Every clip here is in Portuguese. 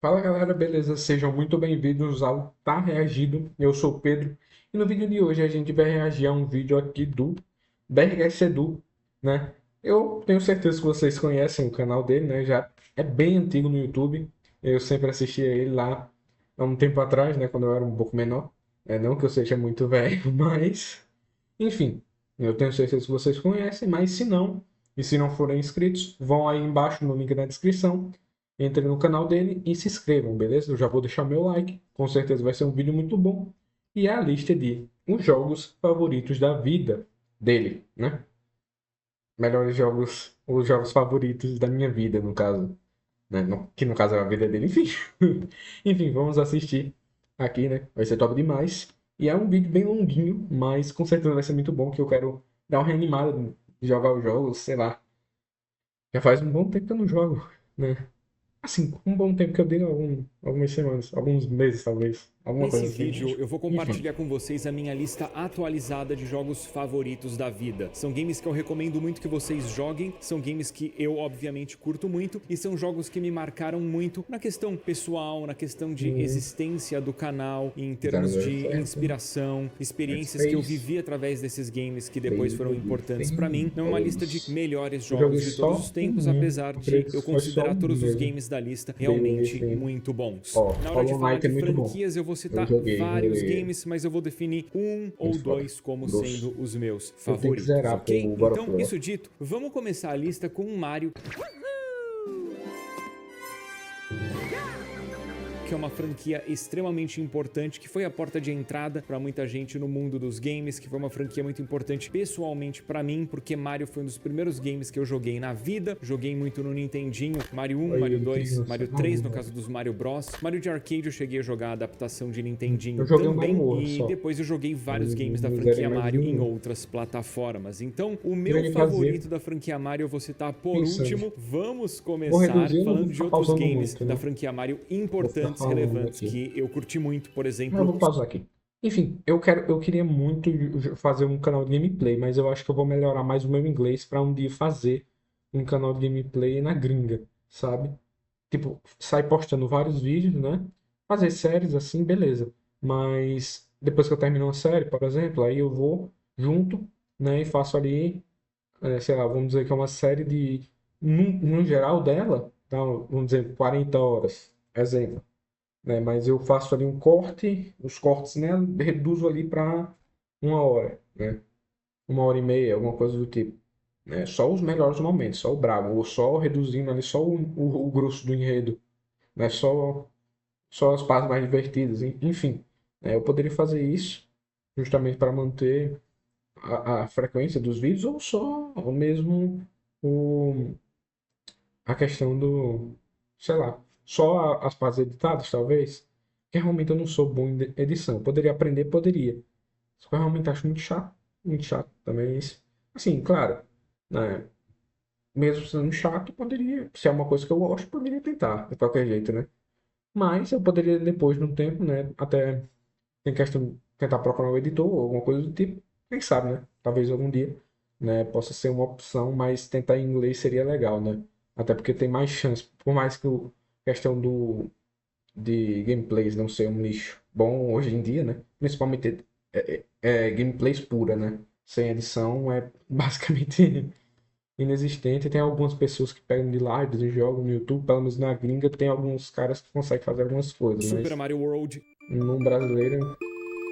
Fala galera, beleza? Sejam muito bem-vindos ao Tá Reagido. Eu sou o Pedro e no vídeo de hoje a gente vai reagir a um vídeo aqui do Berges Edu, né? Eu tenho certeza que vocês conhecem o canal dele, né? Já é bem antigo no YouTube. Eu sempre assistia ele lá há um tempo atrás, né? Quando eu era um pouco menor. É, não que eu seja muito velho, mas enfim, eu tenho certeza que vocês conhecem, mas se não, e se não forem inscritos, vão aí embaixo no link da descrição, entrem no canal dele e se inscrevam, beleza? Eu já vou deixar meu like, com certeza vai ser um vídeo muito bom. E é a lista de os jogos favoritos da vida dele, né? Melhores jogos, os jogos favoritos da minha vida, no caso, né? Que no caso é a vida dele, enfim. Enfim, vamos assistir aqui, né? Vai ser top demais. E é um vídeo bem longuinho, mas com certeza vai ser muito bom, que eu quero dar uma reanimada de jogar os jogos, sei lá. Já faz um bom tempo que eu não jogo, né? Assim, um bom tempo que eu digo algumas semanas, alguns meses talvez, alguma Nesse coisa assim. vídeo eu vou Enfim. compartilhar com vocês a minha lista atualizada de jogos favoritos da vida. São games que eu recomendo muito que vocês joguem, são games que eu obviamente curto muito e são jogos que me marcaram muito na questão pessoal, na questão de Hum, existência do canal, em termos de 007, inspiração, Dead experiências que eu Space, vivi através desses games que depois foram Baby importantes pra mim. Não é uma lista de Face. melhores Eu joguei jogos de todos os só tempos, um, apesar eu de creio que eu foi só considerar um todos os mesmo. games da lista Baby realmente Face. muito bons. Ó, Na hora de Hollow falar Knight é de muito bom. franquias, eu vou Eu citar vários joguei games, mas eu vou definir um ou muito foda. dois como Grosso. sendo os meus Eu tenho que favoritos, zerar pro ok? God of Então, War. isso dito, vamos começar a lista com um Mario, que é uma franquia extremamente importante, que foi a porta de entrada para muita gente no mundo dos games, que foi uma franquia muito importante pessoalmente para mim, porque Mario foi um dos primeiros games que eu joguei na vida. Joguei muito no Nintendinho, Mario 1, Aí Mario ele 2, criança. Mario 3 no caso dos Mario Bros. Mario de arcade eu cheguei a jogar a adaptação de Eu Nintendinho joguei o Mario também, World e só. depois eu joguei vários games da Não zerei franquia mais Mario em nenhum. outras plataformas. Então, o meu Deveria fazer favorito da franquia Mario eu vou citar por pensando. último. Vamos Vou começar reduzir, eu não vou falando de ficar outros pausando games muito, da né? franquia Mario Vou ficar importantes, falando relevantes, aqui. que eu curti muito, por Mas eu exemplo. vou pausar aqui. Enfim, eu queria muito fazer um canal de gameplay, mas eu acho que eu vou melhorar mais o meu inglês para um dia fazer um canal de gameplay na gringa, sabe? Tipo, sair postando vários vídeos, né? Fazer séries assim, beleza. Mas depois que eu termino uma série, por exemplo, aí eu vou junto, né? E faço ali, sei lá, vamos dizer que é uma série de, no geral dela, tá? Vamos dizer, 40 horas, exemplo, né? Mas eu faço ali um corte, os cortes, né? Reduzo ali para 1 hora, né? 1 hora e meia, alguma coisa do tipo, né? Só os melhores momentos, só o brabo, ou só reduzindo ali só o grosso do enredo, né? Só as partes mais divertidas, enfim, né? Eu poderia fazer isso justamente para manter a frequência dos vídeos, ou só ou mesmo o, a questão do, sei lá, só as partes editadas, talvez, que realmente eu não sou bom em edição. Poderia aprender, poderia. Só que eu realmente acho muito chato também isso. Assim, claro, né? Mesmo sendo chato, poderia, se é uma coisa que eu gosto, poderia tentar, de qualquer jeito, né? Mas eu poderia depois, no tempo, né? Até tem questão de tentar procurar um editor ou alguma coisa do tipo. Quem sabe, né? Talvez algum dia, né? Possa ser uma opção, mas tentar em inglês seria legal, né? Até porque tem mais chance. Por mais que a questão de gameplays não ser um nicho bom hoje em dia, né? Principalmente gameplays pura, né? Sem edição é basicamente inexistente. Tem algumas pessoas que pegam de lives e jogam no YouTube, pelo menos na gringa, tem alguns caras que conseguem fazer algumas coisas, Super mas Mario World no brasileiro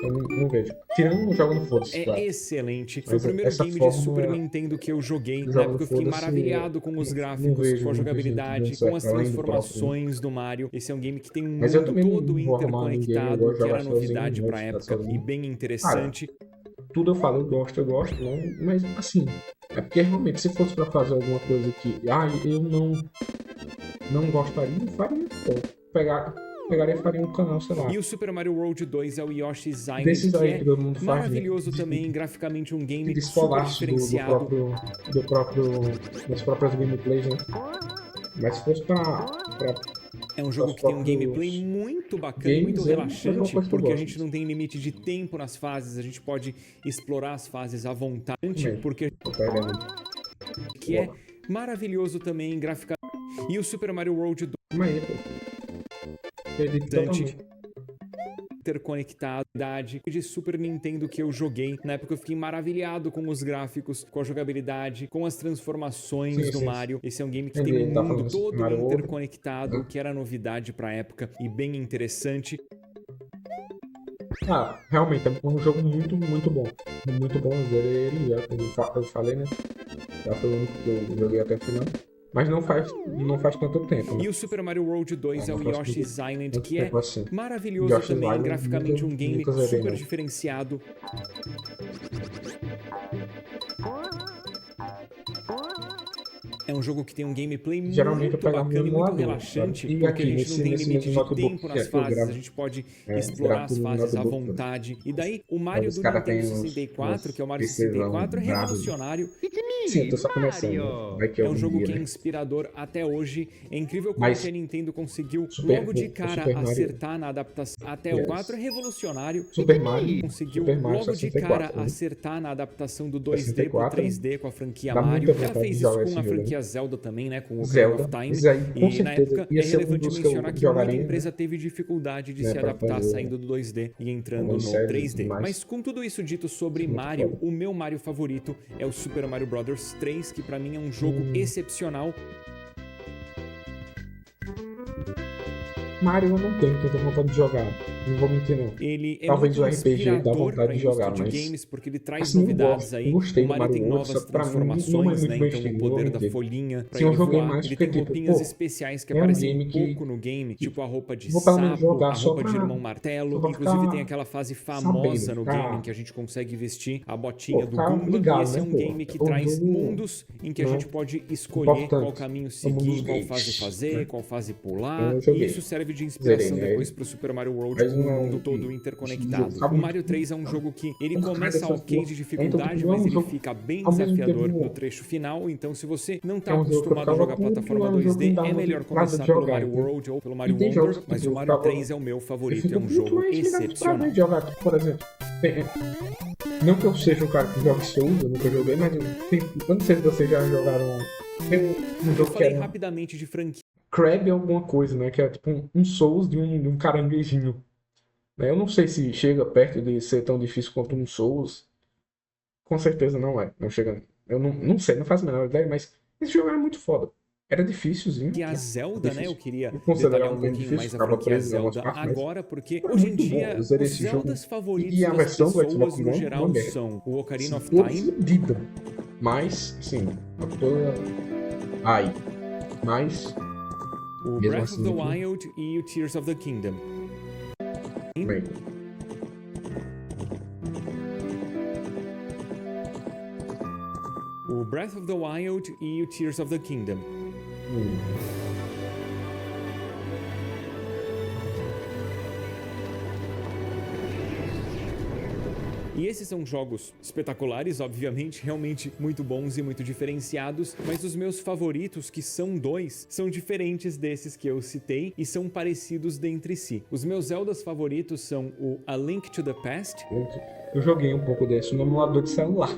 eu não vejo. Tirando o jogo no Foda-se, é claro. excelente. Foi o Mas primeiro essa game de Super fórmula Nintendo que eu joguei. do Na jogo no época eu fiquei Foda-se, maravilhado com os não gráficos, vejo com a muita gente dando jogabilidade, com certo as além do próprio, né? transformações do Mario. Esse é um game que tem um Mas eu mundo também todo não vou arrumar ninguém, eu interconectado, gosto de que jogar era sozinho, novidade não gosto pra de ficar época e sozinho. bem Cara, interessante. tudo eu gosto, né? Mas assim, é porque realmente se fosse pra fazer alguma coisa que, eu não gostaria, não faria, pô. Pegaria e faria um canal, sei lá, E o Super Mario World 2 é o Yoshi's Island, desses que aí que é todo mundo faz, né? maravilhoso também, graficamente um Que game super descolasse diferenciado. das próprias gameplays, né? Mas se fosse para É um jogo os que tem um gameplay próprios muito bacana e muito games, é uma relaxante, coisa que eu porque a gosto gente mesmo. não tem limite de tempo nas fases, a gente pode explorar as fases à vontade, Também. porque Tô pegando. que é Boa. maravilhoso também graficamente. E o Super Mario World 2 Mas aí, pô. Acredito totalmente. Interconectado de Super Nintendo que eu joguei. Na época eu fiquei maravilhado com os gráficos, com a jogabilidade, com as transformações do Mario. Esse é um game que tem um mundo todo interconectado, que era novidade pra época e bem interessante. Ah, realmente, é um jogo muito, muito bom. Muito bom, eu zerei ele já, como eu falei, né? Já foi o único que eu joguei até o final. Mas não faz tanto tempo, né? E o Super Mario World 2 é o Yoshi's Island, que é assim. maravilhoso também, graficamente um game super diferenciado. É um jogo que tem um gameplay muito bacana e muito relaxante, porque a gente não tem limite de tempo nas fases, a gente pode explorar as fases à vontade. E daí, o Mario do Nintendo 64, que é o Mario 64, é revolucionário. Sim, tô só começando. É um jogo que é inspirador até hoje. É incrível como que a Nintendo conseguiu logo de cara acertar na adaptação. Até o 4 é revolucionário. Super Mario conseguiu logo de cara acertar na adaptação do 2D pro 3D com a franquia Mario. Já fez isso com a franquia Zelda também, né? Com o Ocarina of Time. E na época é relevante mencionar que muita empresa teve dificuldade de se adaptar saindo do 2D e entrando no 3D. Mas com tudo isso dito sobre Mario, o meu Mario favorito é o Super Mario Bros. 3, que pra mim é um jogo excepcional. Mario eu não tenho tanta vontade de jogar, não vou mentir não. Ele é talvez muito o RPG dá vontade de jogar, mas games, porque ele traz assim, novidades aí. Gostei O Mario tem novas transformações, né? Então o poder da folhinha pra ele voar. Ele tem roupinhas especiais que aparecem pouco no game, tipo a roupa de sapo, a roupa de irmão martelo. Inclusive tem aquela fase famosa no game em que a gente consegue vestir a botinha do Goomba. E esse é um game que traz mundos em que a gente pode escolher qual caminho seguir, qual fase fazer, qual fase pular. E isso serve de inspiração depois pro Super Mario World com o mundo todo interconectado. O Mario 3 é um jogo que ele começa ok de dificuldade, mas ele fica bem desafiador no trecho final. Então, se você não tá acostumado a jogar plataforma 2D, é melhor começar pelo Mario World ou pelo Mario Wonder, mas o Mario 3 é o meu favorito, é um jogo excepcional. Por exemplo, não que eu seja um cara que joga Souls, eu nunca joguei, mas eu não sei se vocês já jogaram um jogo que era rapidamente de franquia. Crab alguma coisa, né? Que é tipo um Souls de um caranguejinho. Eu não sei se chega perto de ser tão difícil quanto um Souls. Com certeza não é. Não chega. Eu não sei, não faço a menor ideia, mas esse jogo era muito foda. Era difícilzinho. E a Zelda, né? Eu queria detalhar um pouquinho mais a franquia Zelda agora, porque hoje em dia os Zeldas favoritos das pessoas no geral são o Ocarina of Time. Mas, sim, mas o Breath of the Wild e o Tears of the Kingdom. Bem. O Breath of the Wild e o Tears of the Kingdom. E esses são jogos espetaculares, obviamente, realmente muito bons e muito diferenciados, mas os meus favoritos, que são dois, são diferentes desses que eu citei e são parecidos dentre si. Os meus Zeldas favoritos são o A Link to the Past. Eu joguei um pouco desse no emulador de celular.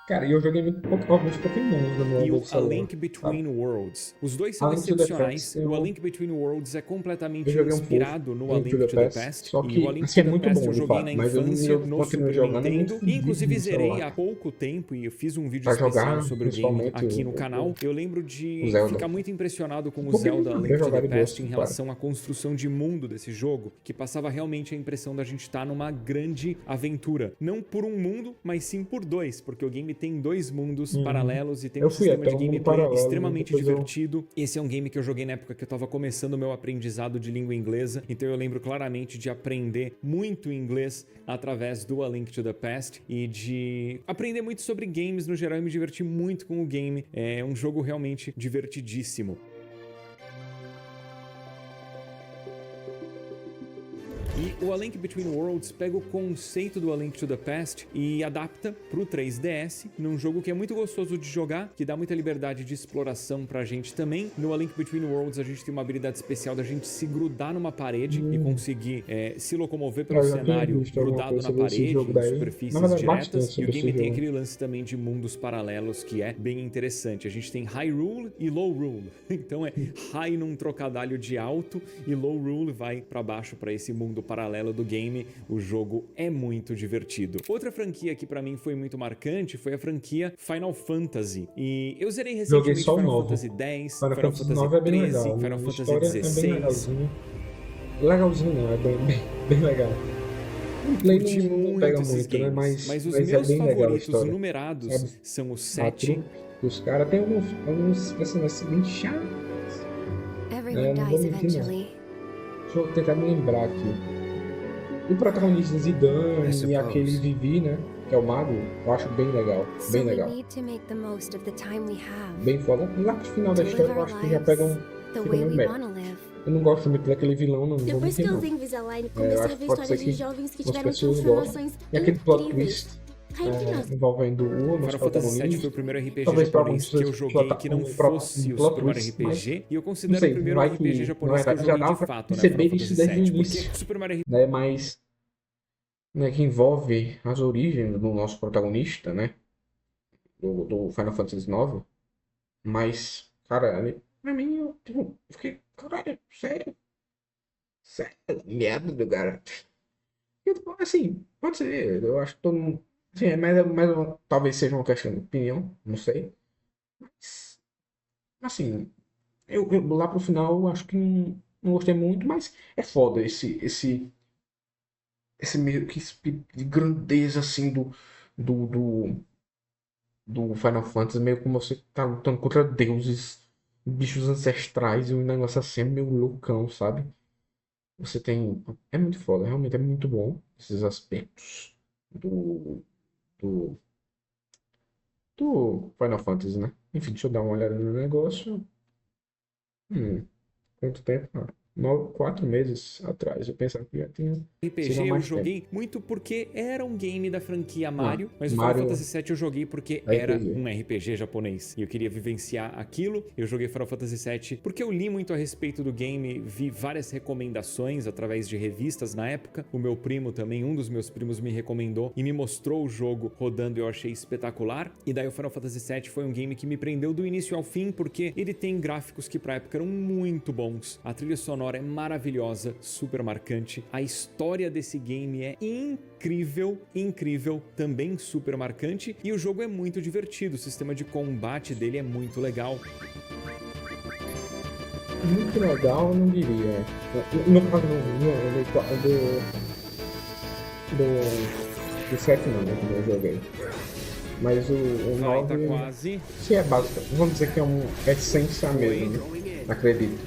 Cara, e eu joguei alguns Pokémons no meu E o A Link Between Worlds. Os dois são excepcionais. O A Link Between Worlds é completamente inspirado no A Link to the Past. E o A Link to the Past eu joguei na infância no Super Nintendo. E inclusive zerei há pouco tempo e eu fiz um vídeo especial sobre o game aqui no canal. Eu lembro de ficar muito impressionado com o Zelda A Link to the Past em relação à construção de mundo desse jogo, que passava realmente a impressão da gente estar numa grande aventura. Não por um mundo, mas sim por dois, porque o game tem dois mundos paralelos e tem um sistema de gameplay extremamente divertido. Esse é um game que eu joguei na época que eu tava começando o meu aprendizado de língua inglesa, então eu lembro claramente de aprender muito inglês através do A Link to the Past e de aprender muito sobre games no geral e me divertir muito com o game. É um jogo realmente divertidíssimo. E o A Link Between Worlds pega o conceito do A Link to the Past e adapta pro 3DS, num jogo que é muito gostoso de jogar, que dá muita liberdade de exploração pra gente também. No A Link Between Worlds a gente tem uma habilidade especial da gente se grudar numa parede e conseguir se locomover pelo Eu já tinha cenário visto alguma grudado coisa na sobre esse parede, jogo em daí. Na superfícies verdade, bastante diretas. E o sobre esse game tem jogo. aquele lance também de mundos paralelos que é bem interessante. A gente tem High Rule e Low Rule. Então é High num trocadilho de alto e Low Rule vai pra baixo pra esse mundo paralelo do game. O jogo é muito divertido. Outra franquia que pra mim foi muito marcante foi a franquia Final Fantasy. E eu zerei Joguei recentemente só o Final 9. Fantasy X, Final Final Fantasy Fantasy 9 é bem 13, legal. Final A Fantasy história é bem 16. legalzinha. Legalzinho não, é bem legal. O gameplay Curti não pega muito esses muito, né? games, mas os É meus bem legal a favoritos história, numerados sabe? são o A 7. trupe dos caras tem alguns personagens bem chatos, né? Everyone Não vou dies mentir, não. eventually. Deixa eu tentar me lembrar aqui. O protagonista I Zidane e suppose. aquele Vivi, né? Que é o mago, eu acho bem legal. So Bem we legal. need to make the most of the time we have. Bem foda. Lá pro final da To live história eu our acho que já lives pegam. the Fica way meio we merda. wanna live. Eu não gosto muito daquele vilão, não vou Depois que mentir, eu não. vi Invisalign, Eu comecei acho a que ver pode histórias ser de que jovens que as tiveram pessoas transformações gostem. E aquele plot incríveis. twist Cá entre nós. envolvendo o nosso Final Fantasy VII protagonista. foi o primeiro RPG Talvez pra japonês algumas que eu pessoas joguei que não fosse o Super Mario twist, mas RPG. E eu não considero sei, o primeiro vai RPG que japonês que eu já joguei dá de pra fato, né? perceber Final isso Fantasy desde o VII. Porque início, Super Mario RPG né? Mas né, que envolve as origens do nosso protagonista, né? Do Final Fantasy IX. Mas, cara, pra mim, eu tipo, fiquei, caralho, sério, sério, merda do cara. E, tipo, assim, pode ser, eu acho que todo mundo. Assim, talvez seja uma questão de opinião, não sei. Mas, assim, lá pro final eu acho que não gostei muito, mas é foda esse meio que espírito de grandeza assim do, do, do Final Fantasy, meio como você tá lutando contra deuses, bichos ancestrais e um negócio assim, meio loucão, sabe? Você tem. É muito foda, realmente é muito bom esses aspectos do, do, do Final Fantasy, né? Enfim, deixa eu dar uma olhada no negócio. Hum, quanto tempo? 4 meses atrás. Eu pensava que já tinha sido há eu mais tempo. joguei muito porque era um game da franquia Ah, Mario, mas o Mario Final Fantasy VII eu joguei porque era RPG. um RPG japonês e eu queria vivenciar aquilo. Eu joguei Final Fantasy VII porque eu li muito a respeito do game, vi várias recomendações através de revistas na época. O meu primo também, um dos meus primos, me recomendou e me mostrou o jogo rodando e eu achei espetacular. E daí o Final Fantasy VII foi um game que me prendeu do início ao fim porque ele tem gráficos que pra época eram muito bons. A trilha sonora é maravilhosa, super marcante. A história desse game é incrível, incrível, também super marcante. E o jogo é muito divertido, o sistema de combate dele é muito legal. Muito legal, eu não diria. No caso, do 7 não, né, que eu joguei. Mas o Vai, tá 9, quase. se é básico, vamos dizer que é um essência mesmo, né? Acredito.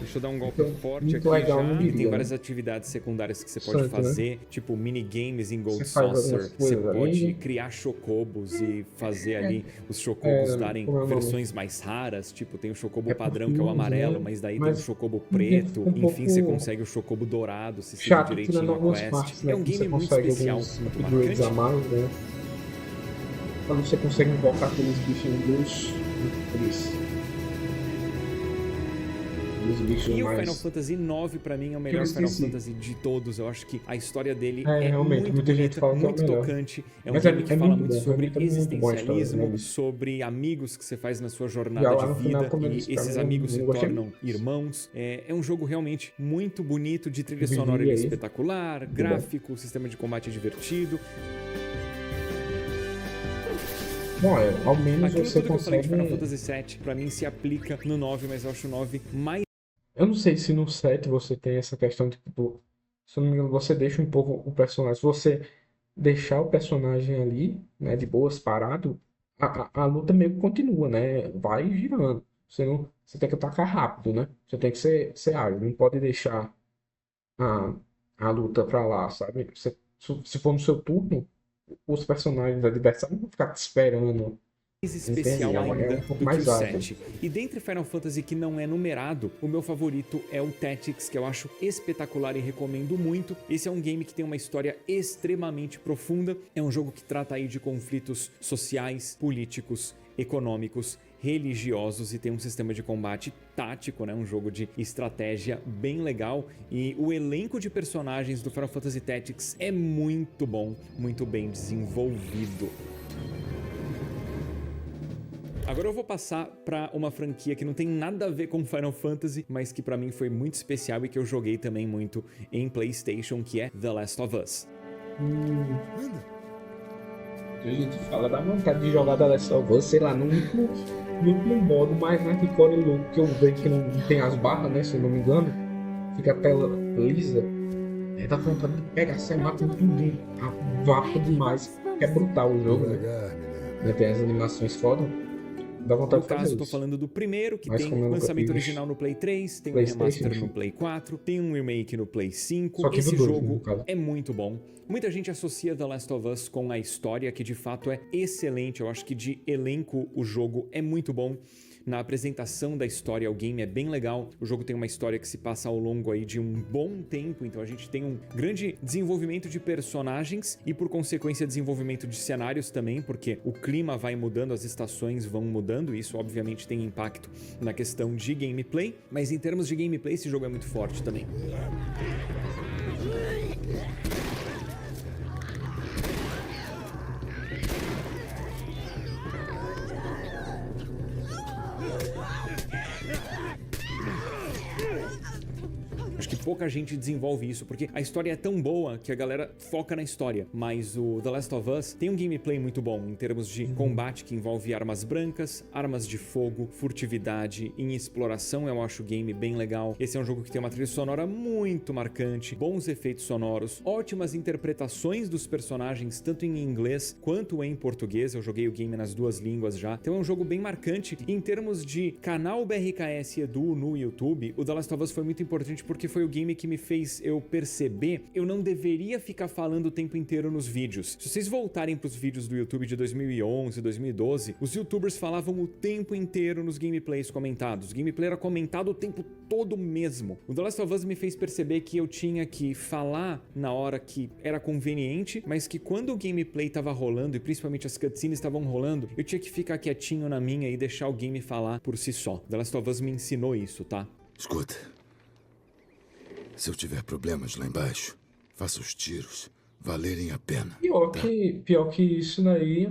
Deixa eu dar um golpe Muito- forte muito aqui legal, já. não E tem diria, várias né? atividades secundárias que você pode Bastante, né? fazer, tipo minigames em Gold Você faz algumas Saucer. Você coisas pode ali. criar chocobos e fazer ali os chocobos darem como é o nome? versões mais raras. Tipo, tem o chocobo É por padrão, que é o turnos, amarelo, né? mas daí tem o Mas chocobo fica preto. um Enfim, você pouco consegue o chocobo dourado, se seguir chato, tirando direitinho a algumas quest. partes, né? É um Que você game muito consegue especial, alguns muito upgrades marcante. a mais, né? Quando você consegue invocar aqueles bichinhos dos bichos E o mais... Final Fantasy IX, pra mim, é o melhor Eu Final esqueci. Fantasy de todos. Eu acho que a história dele É, é realmente, muito muita gente bonita, fala que é o muito melhor. tocante. É um Mas game que fala muito bom, sobre realmente é muito boa a história, existencialismo, né? sobre amigos que você faz na sua Já jornada lá no de final, vida como eu e disse, pra esses mim, amigos eu se gostei tornam muito. irmãos. É um jogo realmente muito bonito, de trilha Vivi sonora ele é aí. espetacular, Muito gráfico, o sistema de combate é divertido. Bom, ao menos Aquilo você tudo que eu falei de consegue... Final Fantasy VII, pra mim, se aplica no 9, mas eu acho o 9 mais Eu não sei se no 7 você tem essa questão de, tipo, se eu não me engano, você deixa um pouco o personagem. Se você deixar o personagem ali, né, de boas, parado, a luta meio que continua, né? Vai girando. Você tem que atacar rápido, né? Você tem que ser ágil. Não pode deixar a, a luta pra lá, sabe? Se for no seu turno, os personagens adversários não vão ficar te esperando, especial ainda É um do pouco que o mais alto. 7. E dentre Final Fantasy que não é numerado, o meu favorito é o Tactics, que eu acho espetacular e recomendo muito. Esse é um game que tem uma história extremamente profunda, é um jogo que trata aí de conflitos sociais, políticos, econômicos, religiosos e tem um sistema de combate tático, né? Um jogo de estratégia bem legal e o elenco de personagens do Final Fantasy Tactics é muito bom, muito bem desenvolvido. Agora eu vou passar para uma franquia que não tem nada a ver com Final Fantasy, mas que para mim foi muito especial e que eu joguei também muito em PlayStation, que é The Last of Us. A gente fala da vontade de jogar The Last of Us, sei lá, no último modo mais hardcore e louco que eu vejo que não tem as barras, né? Se eu não me engano, fica a tela lisa. É da vontade de pegar, você mata tudo, vapo demais. É brutal o jogo, né? Tem as animações foda. Dá vontade No de fazer caso, tô isso. falando do primeiro, que Mas tem como eu nunca lançamento fiz original no Play 3, tem um PlayStation, remaster enfim. no Play 4, tem um remake no Play 5. Só que Esse do dois, jogo no caso. é muito bom. Muita gente associa The Last of Us com a história, que de fato é excelente. Eu acho que de elenco o jogo é muito bom. Na apresentação da história, o game é bem legal. O jogo tem uma história que se passa ao longo aí de um bom tempo, então a gente tem um grande desenvolvimento de personagens e, por consequência, desenvolvimento de cenários também, porque o clima vai mudando, as estações vão mudando, e isso obviamente tem impacto na questão de gameplay, mas em termos de gameplay esse jogo é muito forte também. Acho que pouca gente desenvolve isso, porque a história é tão boa que a galera foca na história. Mas o The Last of Us tem um gameplay muito bom em termos de combate que envolve armas brancas, armas de fogo, furtividade, em exploração eu acho o game bem legal. Esse é um jogo que tem uma trilha sonora muito marcante, bons efeitos sonoros, ótimas interpretações dos personagens, tanto em inglês quanto em português. Eu joguei o game nas duas línguas já. Então é um jogo bem marcante. Em termos de canal BRKS Edu no YouTube, o The Last of Us foi muito importante porque foi o game que me fez eu perceber eu não deveria ficar falando o tempo inteiro nos vídeos. Se vocês voltarem pros vídeos do YouTube de 2011, 2012, os youtubers falavam o tempo inteiro nos gameplays comentados. O gameplay era comentado o tempo todo mesmo. O The Last of Us me fez perceber que eu tinha que falar na hora que era conveniente, mas que quando o gameplay tava rolando e principalmente as cutscenes estavam rolando, eu tinha que ficar quietinho na minha e deixar o game falar por si só. The Last of Us me ensinou isso, tá? Escuta. Se eu tiver problemas lá embaixo, faça os tiros valerem a pena. Pior que isso daí,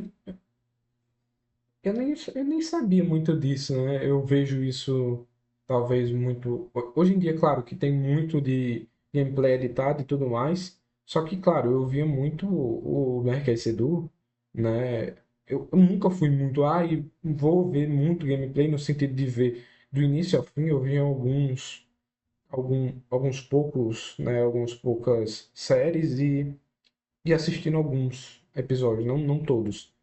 eu nem sabia muito disso, né? Eu vejo isso talvez muito. Hoje em dia, claro, que tem muito de gameplay editado e tudo mais. Só que, claro, eu via muito o Nerdcast Edu, né? Eu nunca fui muito, e vou ver muito gameplay no sentido de ver do início ao fim. Eu vi alguns poucos, né? Algumas poucas séries e assistindo alguns episódios, não todos,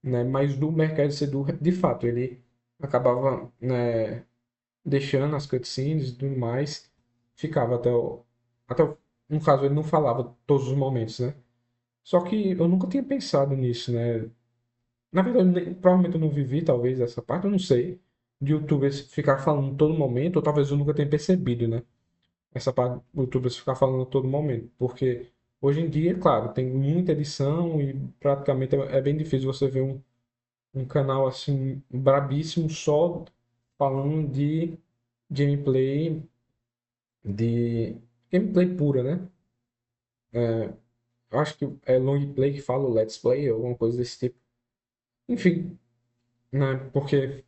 né? Mas do Mercado Sedu, de fato, ele acabava, né, deixando as cutscenes e tudo mais, ficava no caso, ele não falava todos os momentos, né? Só que eu nunca tinha pensado nisso, né? Na verdade, provavelmente eu não vivi, talvez, essa parte, eu não sei, de youtubers ficar falando todo momento, ou talvez eu nunca tenha percebido, né? Essa parte do youtubers ficar falando a todo momento, porque hoje em dia, claro, tem muita edição e praticamente é bem difícil você ver um canal assim brabíssimo só falando gameplay de gameplay pura, né? Eu acho que é long play que fala o let's play, alguma coisa desse tipo. Enfim, né? Porque,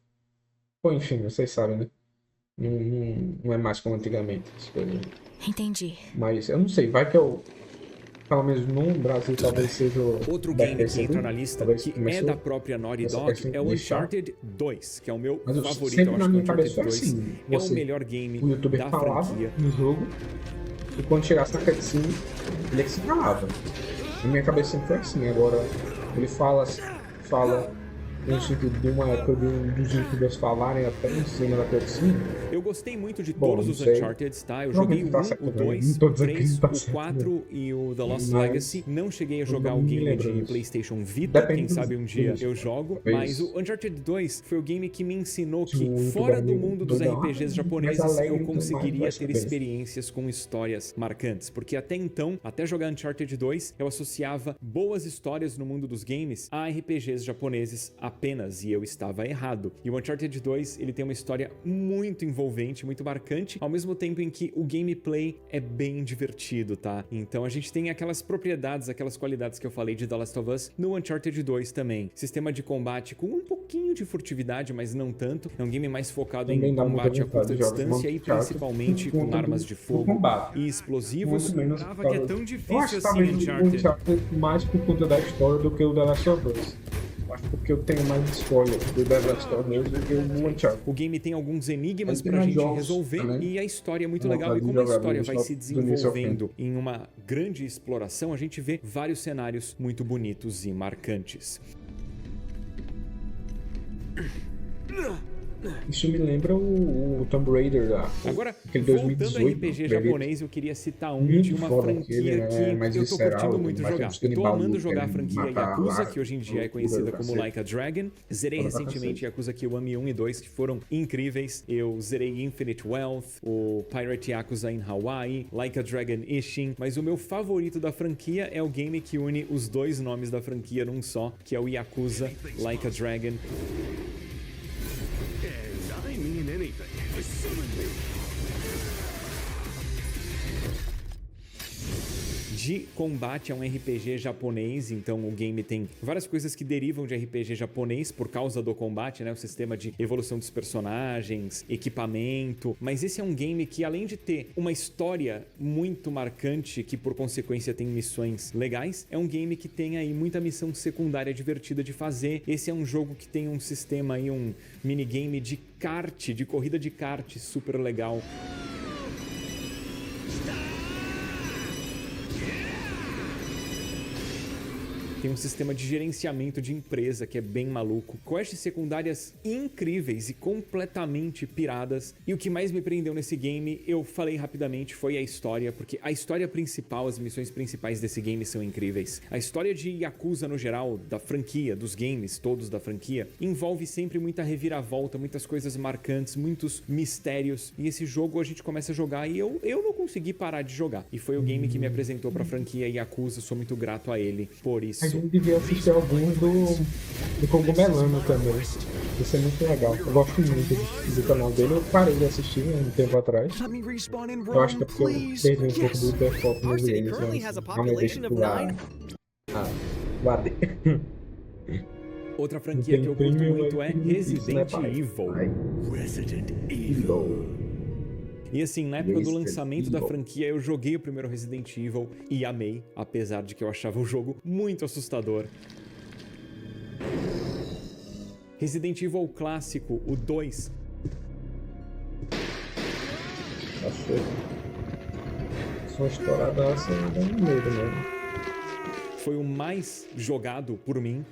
pô, enfim, vocês sabem, né? Não é mais como antigamente, as coisas. Entendi. Mas eu não sei, vai que pelo menos no Brasil, talvez seja o Outro game que Bethesda, entra na lista, talvez que é começou da própria Naughty essa Dog, questão é o de deixar. Uncharted 2, que é o meu Mas favorito. sempre Eu na acho que o minha cabeça Uncharted foi 2 assim. é o melhor game O youtuber da falava franquia. no jogo e quando chegasse na cutscene, ele é que se falava. Na minha cabeça sempre foi assim. Agora, ele fala no sentido de uma época dos youtubers falarem até em cima da cutscene. Eu gostei muito de Bom, todos não os sei. Uncharted, tá? Eu Provavelmente joguei tá o 1, certo o também. 2, Não tô o dizendo que 3, não tá o certo, 4 e o The Lost Mas Legacy. Não cheguei a eu jogar não o me game lembro de disso. PlayStation Vita, Depende quem dos- sabe um dia dos- eu jogo. talvez. Mas o Uncharted 2 foi o game que me ensinou Se o que, youtuber fora do amigo mundo dos doidão, RPGs mais japoneses, alegre, eu então mais conseguiria vai ter saber. experiências com histórias marcantes. Porque até então, até jogar Uncharted 2, eu associava boas histórias no mundo dos games a RPGs japoneses apenas, e eu estava errado. E o Uncharted 2, ele tem uma história muito envolvente, muito marcante, ao mesmo tempo em que o gameplay é bem divertido, tá? Então a gente tem aquelas propriedades, aquelas qualidades que eu falei de The Last of Us no Uncharted 2 também. Sistema de combate com um pouquinho de furtividade, mas não tanto. É um game mais focado Também em dá muita combate a vontade curta de jogar distância e Uncharted principalmente por com conta armas do de fogo combate. e explosivos. Muito menos Lembrava que é tão eu difícil acho que assim, talvez o Uncharted. Uncharted mais por conta da história do que o The Last of Us. Acho porque eu tenho mais spoiler do The Last of Us do que o Uncharted. O game tem alguns enigmas Ele tem pra mais gente jogos resolver também. e a história é muito Uma legal. E vontade de como a jogar história do vai se início ao fim. desenvolvendo em uma grande exploração, a gente vê vários cenários muito bonitos e marcantes. Isso me lembra o Tomb Raider lá. Agora, aquele voltando 2018, ao RPG acredito. japonês, eu queria citar um Muito de uma foda franquia aquele, né? Mais que eu tô visceral, curtindo muito mais jogar. uns Eu tô canibal amando que jogar a querem franquia matar Yakuza, lá, que hoje em dia é loucura conhecida do como cacete. Like a Dragon. Zerei Foda pra recentemente cacete. Yakuza Kiwami 1 e 2, que foram incríveis. Eu zerei Infinite Wealth, o Pirate Yakuza in Hawaii, Like a Dragon Ishin, mas o meu favorito da franquia é o game que une os dois nomes da franquia num só, que é o Yakuza Like a Dragon. And I mean anything. De combate é um RPG japonês, então o game tem várias coisas que derivam de RPG japonês por causa do combate, né? O sistema de evolução dos personagens, equipamento. Mas esse é um game que, além de ter uma história muito marcante, que por consequência tem missões legais, é um game que tem aí muita missão secundária divertida de fazer. Esse é um jogo que tem um sistema aí, um minigame de kart, de corrida de kart super legal. Tem um sistema de gerenciamento de empresa que é bem maluco. Quests secundárias incríveis e completamente piradas. E o que mais me prendeu nesse game, eu falei rapidamente, foi a história, porque a história principal, as missões principais desse game são incríveis. A história de Yakuza no geral, da franquia, dos games todos da franquia, envolve sempre muita reviravolta, muitas coisas marcantes, muitos mistérios. E esse jogo a gente começa a jogar e eu não consegui parar de jogar. E foi o game que me apresentou pra franquia Yakuza, sou muito grato a ele por isso. A gente devia assistir alguns do Cogumelano também. Isso é muito legal. Eu gosto muito do canal dele. Eu parei de assistir um tempo atrás. Let me respawn in Eu acho que Rome, é porque eu please. perdi um pouco do hiperfoco Our nos city games, currently mas has a não me deixa population of pular 9. o AD. Outra franquia que eu curto Premium muito é isso, né, Resident pai? Evil. Ai, Resident Evil. E assim, na época do Resident lançamento da Evil. franquia, eu joguei o primeiro Resident Evil e amei, apesar de que eu achava o jogo muito assustador. Resident Evil clássico, o 2, Achei. Só estouradaça dá um medo mesmo. foi o mais jogado por mim.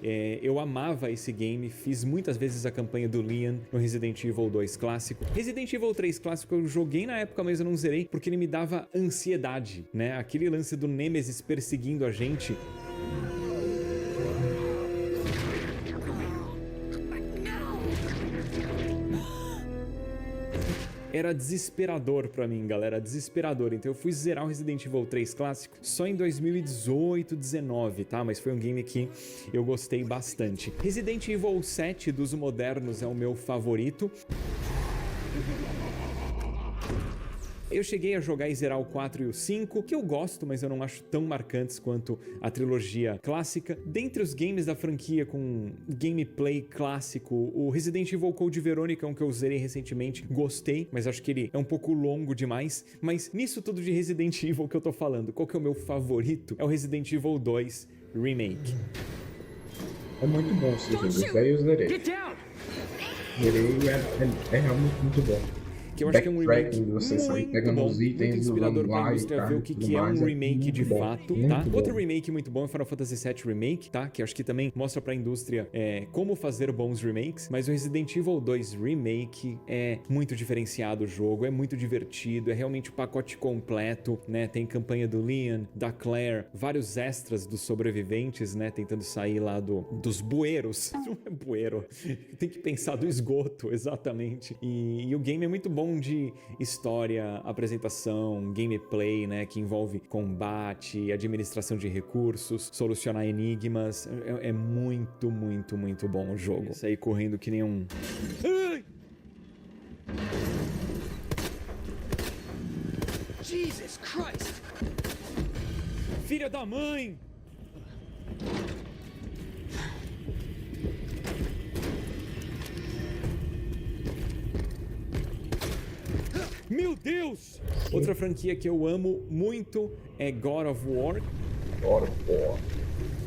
Eu amava esse game, fiz muitas vezes a campanha do Leon no Resident Evil 2 clássico. Resident Evil 3 clássico eu joguei na época, mas eu não zerei porque ele me dava ansiedade, né? Aquele lance do Nemesis perseguindo a gente. Era desesperador pra mim, galera, desesperador. Então eu fui zerar o Resident Evil 3 clássico só em 2018, 19, tá? Mas foi um game que eu gostei bastante. Resident Evil 7 dos modernos é o meu favorito. Eu cheguei a jogar e zerar o 4 e o 5, que eu gosto, mas eu não acho tão marcantes quanto a trilogia clássica. Dentre os games da franquia com gameplay clássico, o Resident Evil Code Veronica é um que eu zerei recentemente, gostei, mas acho que ele é um pouco longo demais. Mas nisso tudo de Resident Evil que eu tô falando, qual que é o meu favorito? É o Resident Evil 2 Remake. É muito bom esse jogo. Esse daí eu zerei. Zerei e é realmente muito bom. que eu acho que é um remake backtracking, você sair muito pegando bom, os muito itens, inspirador usando pra lá e indústria ver o que, tudo que é mais, um remake de muito bom, fato, muito tá? bom. Outro remake muito bom é Final Fantasy VII Remake, tá? Que eu acho que também mostra pra indústria como fazer bons remakes, mas o Resident Evil 2 Remake é muito diferenciado o jogo, é muito divertido, é realmente o pacote completo, né? Tem campanha do Leon, da Claire, vários extras dos sobreviventes, né? Tentando sair lá dos bueiros. Não é bueiro, tem que pensar do esgoto, exatamente. E o game é muito bom de história, apresentação, gameplay, né? Que envolve combate, administração de recursos, solucionar enigmas. É muito, muito, muito bom o jogo. Sair correndo que nem um... Ai! Jesus Christ! Filha da mãe! Meu Deus! Outra franquia que eu amo muito é God of War.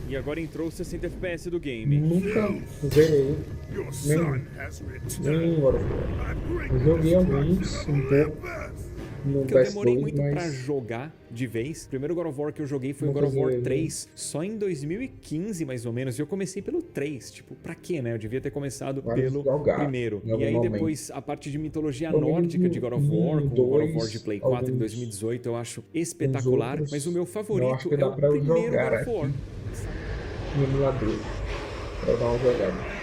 E agora entrou o 60 FPS do game. Nunca zerei Your nem, son has returned. nem God of War. I bring Eu joguei alguns, um pouco, no Que eu demorei PS2, muito pra mas jogar de vez. O primeiro God of War que eu joguei foi o Nunca God of War zerei. 3, só em 2015 mais ou menos. E eu comecei pelo 3, tipo, pra quê, né? Eu devia ter começado Vários pelo jogar primeiro. em E algum aí momento. depois a parte de mitologia Joguei nórdica de God of War, um, com o God of War dois, de Play 4 em alguns. 2018, eu acho espetacular. outros, Mas o meu eu acho favorito que é dá o pra eu primeiro jogar God of War. aqui no emulador, pra dar uma jogada.